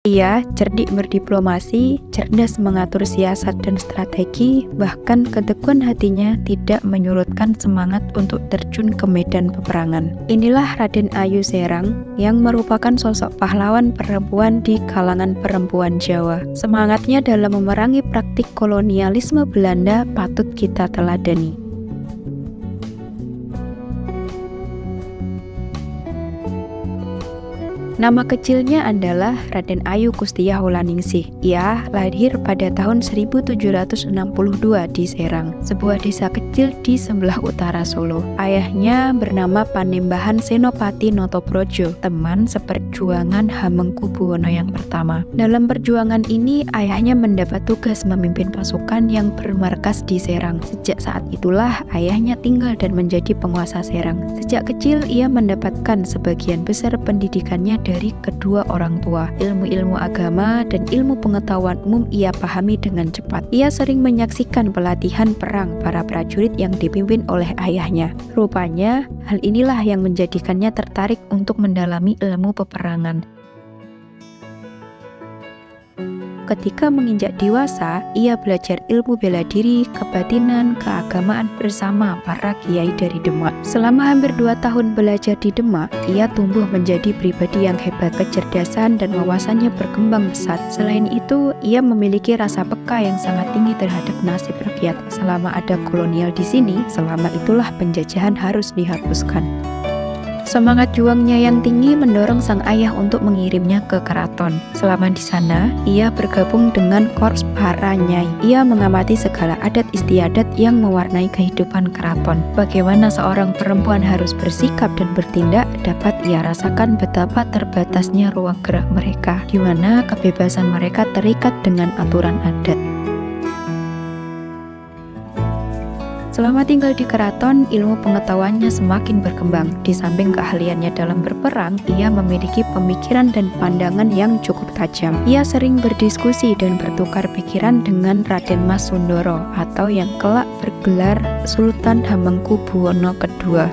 Ia cerdik berdiplomasi, cerdas mengatur siasat dan strategi, bahkan ketekunan hatinya tidak menyurutkan semangat untuk terjun ke medan peperangan. Inilah Raden Ayu Serang yang merupakan sosok pahlawan perempuan di kalangan perempuan Jawa. Semangatnya dalam memerangi praktik kolonialisme Belanda patut kita teladani. Nama kecilnya adalah Raden Ayu Kustiyah Wulandingsih. Ia lahir pada tahun 1762 di Serang, sebuah desa kecil di sebelah utara Solo. Ayahnya bernama Panembahan Senopati Notoprojo, teman seperjuangan Hamengkubuwono yang pertama. Dalam perjuangan ini, ayahnya mendapat tugas memimpin pasukan yang bermarkas di Serang. Sejak saat itulah ayahnya tinggal dan menjadi penguasa Serang. Sejak kecil ia mendapatkan sebagian besar pendidikannya dari kedua orang tua. Ilmu-ilmu agama dan ilmu pengetahuan umum ia pahami dengan cepat. Ia sering menyaksikan pelatihan perang para prajurit yang dipimpin oleh ayahnya. Rupanya, hal inilah yang menjadikannya tertarik untuk mendalami ilmu peperangan. Ketika menginjak dewasa, ia belajar ilmu bela diri, kebatinan, keagamaan bersama para kiai dari Demak. Selama hampir 2 tahun belajar di Demak, ia tumbuh menjadi pribadi yang hebat. Kecerdasan dan wawasannya berkembang pesat. Selain itu, ia memiliki rasa peka yang sangat tinggi terhadap nasib rakyat. Selama ada kolonial di sini, selama itulah penjajahan harus dihapuskan. Semangat juangnya yang tinggi mendorong sang ayah untuk mengirimnya ke keraton. Selama di sana, ia bergabung dengan korps para nyai. Ia mengamati segala adat istiadat yang mewarnai kehidupan keraton. Bagaimana seorang perempuan harus bersikap dan bertindak, dapat ia rasakan betapa terbatasnya ruang gerak mereka, di mana kebebasan mereka terikat dengan aturan adat. Selama tinggal di keraton, ilmu pengetahuannya semakin berkembang. Di samping keahliannya dalam berperang, ia memiliki pemikiran dan pandangan yang cukup tajam. Ia sering berdiskusi dan bertukar pikiran dengan Raden Mas Sundoro atau yang kelak bergelar Sultan Hamengkubuwono II.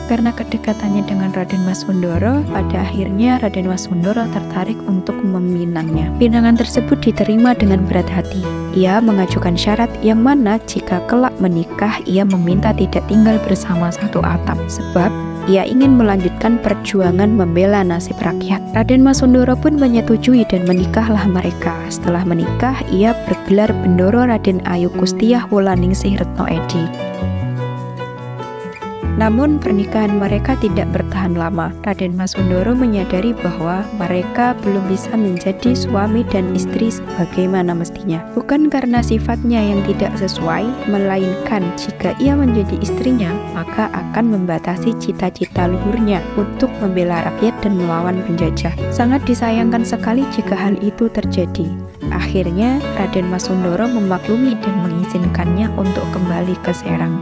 Karena kedekatannya dengan Raden Mas Sundoro, pada akhirnya Raden Mas Sundoro tertarik untuk meminangnya. Pinangan tersebut diterima dengan berat hati. Ia mengajukan syarat yang mana jika kelak menikah, ia meminta tidak tinggal bersama satu atap, sebab ia ingin melanjutkan perjuangan membela nasib rakyat. Raden Mas Sundoro pun menyetujui dan menikahlah mereka. Setelah menikah, ia bergelar Bendoro Raden Ayu Kustiyah Wulandingsih Retno Edi. Namun pernikahan mereka tidak bertahan lama. Raden Mas Sundoro menyadari bahwa mereka belum bisa menjadi suami dan istri sebagaimana mestinya. Bukan karena sifatnya yang tidak sesuai, melainkan jika ia menjadi istrinya, maka akan membatasi cita-cita luhurnya untuk membela rakyat dan melawan penjajah. Sangat disayangkan sekali jika hal itu terjadi. Akhirnya, Raden Mas Sundoro memaklumi dan mengizinkannya untuk kembali ke Serang.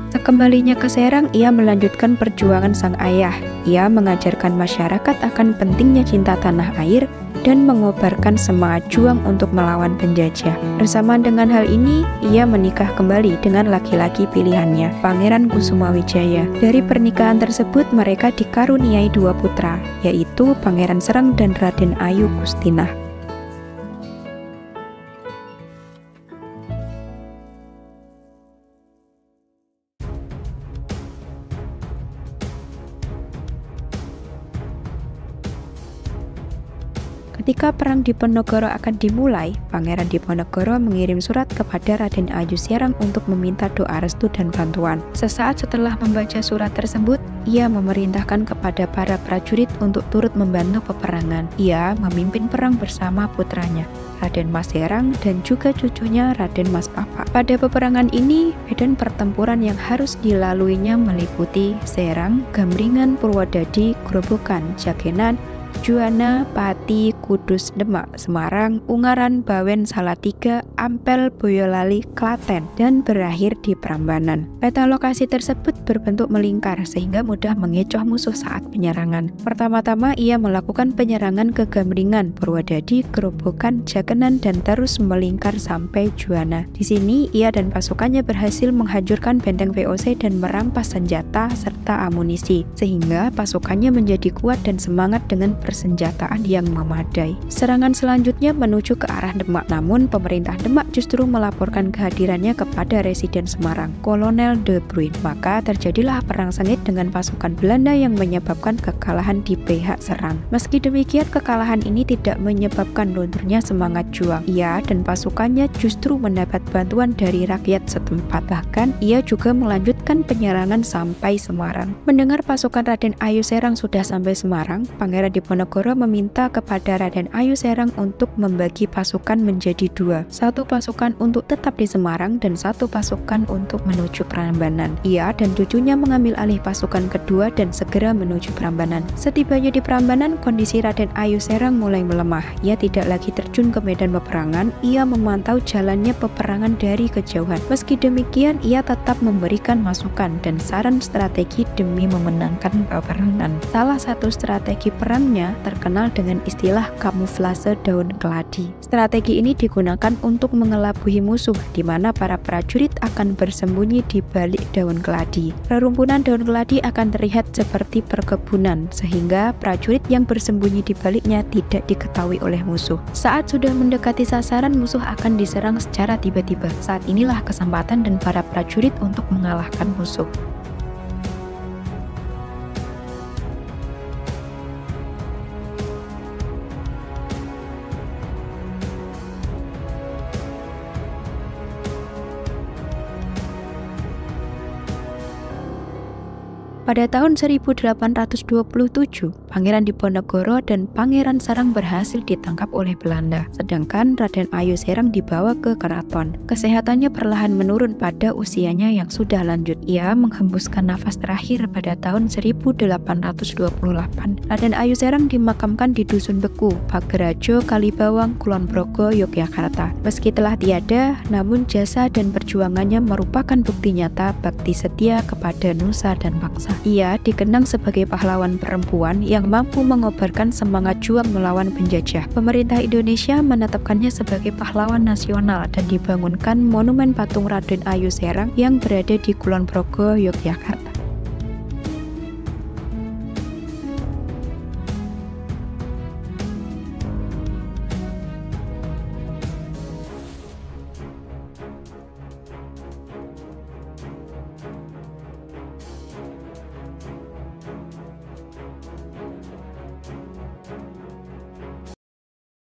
Sekembalinya ke Serang, ia melanjutkan perjuangan sang ayah. Ia mengajarkan masyarakat akan pentingnya cinta tanah air dan mengobarkan semangat juang untuk melawan penjajah. Bersamaan dengan hal ini, ia menikah kembali dengan laki-laki pilihannya, Pangeran Kusumawijaya. Dari pernikahan tersebut, mereka dikaruniai 2 putra, yaitu Pangeran Serang dan Raden Ayu Kustinah. Ketika perang Diponegoro akan dimulai, Pangeran Diponegoro mengirim surat kepada Raden Ayu Serang untuk meminta doa restu dan bantuan. Sesaat setelah membaca surat tersebut, ia memerintahkan kepada para prajurit untuk turut membantu peperangan. Ia memimpin perang bersama putranya, Raden Mas Serang, dan juga cucunya Raden Mas Papa. Pada peperangan ini, medan pertempuran yang harus dilaluinya meliputi Serang, Gamringan, Purwodadi, Grobogan, Jakenan, Juwana, Pati, Kudus, Demak, Semarang, Ungaran, Bawen, Salatiga, Ampel, Boyolali, Klaten, dan berakhir di Prambanan. Peta lokasi tersebut berbentuk melingkar sehingga mudah mengecoh musuh saat penyerangan. Pertama-tama ia melakukan penyerangan ke Gamringan, Purwodadi, Gerobokan, Jakenan, dan terus melingkar sampai Juwana. Di sini ia dan pasukannya berhasil menghancurkan benteng VOC dan merampas senjata serta amunisi, sehingga pasukannya menjadi kuat dan semangat dengan persenjataan yang memadai. Serangan selanjutnya menuju ke arah Demak, namun pemerintah Demak justru melaporkan kehadirannya kepada Residen Semarang, Kolonel De Bruyn. Maka terjadilah perang sengit dengan pasukan Belanda yang menyebabkan kekalahan di pihak serang. Meski demikian, kekalahan ini tidak menyebabkan lunturnya semangat juang. Ia dan pasukannya justru mendapat bantuan dari rakyat setempat. Bahkan ia juga melanjutkan penyerangan sampai Semarang. Mendengar pasukan Raden Ayu Serang sudah sampai Semarang, Pangeran Diponegoro meminta kepada Raden Ayu Serang untuk membagi pasukan menjadi dua. Satu pasukan untuk tetap di Semarang dan satu pasukan untuk menuju Prambanan. Ia dan cucunya mengambil alih pasukan kedua dan segera menuju Prambanan. Setibanya di Prambanan, kondisi Raden Ayu Serang mulai melemah. Ia tidak lagi terjun ke medan peperangan, ia memantau jalannya peperangan dari kejauhan. Meski demikian, ia tetap memberikan masukan dan saran strategi demi memenangkan peperangan. Salah satu strategi perangnya terkenal dengan istilah kamuflase daun keladi. Strategi ini digunakan untuk mengelabui musuh, di mana para prajurit akan bersembunyi di balik daun keladi. Rerumpunan daun keladi akan terlihat seperti perkebunan, sehingga prajurit yang bersembunyi di baliknya tidak diketahui oleh musuh. Saat sudah mendekati sasaran, musuh akan diserang secara tiba-tiba. Saat inilah kesempatan dan para prajurit untuk mengalahkan musuh. Pada tahun 1827, Pangeran Diponegoro dan Pangeran Serang berhasil ditangkap oleh Belanda, sedangkan Raden Ayu Serang dibawa ke keraton. Kesehatannya perlahan menurun pada usianya yang sudah lanjut. Ia menghembuskan nafas terakhir pada tahun 1828. Raden Ayu Serang dimakamkan di Dusun Beku, Pagerajo, Kalibawang, Kulon Progo, Yogyakarta. Meski telah tiada, namun jasa dan perjuangannya merupakan bukti nyata bakti setia kepada nusa dan bangsa. Ia dikenang sebagai pahlawan perempuan yang mampu mengobarkan semangat juang melawan penjajah. Pemerintah Indonesia menetapkannya sebagai pahlawan nasional dan dibangunkan monumen patung Raden Ayu Serang yang berada di Kulon Progo, Yogyakarta.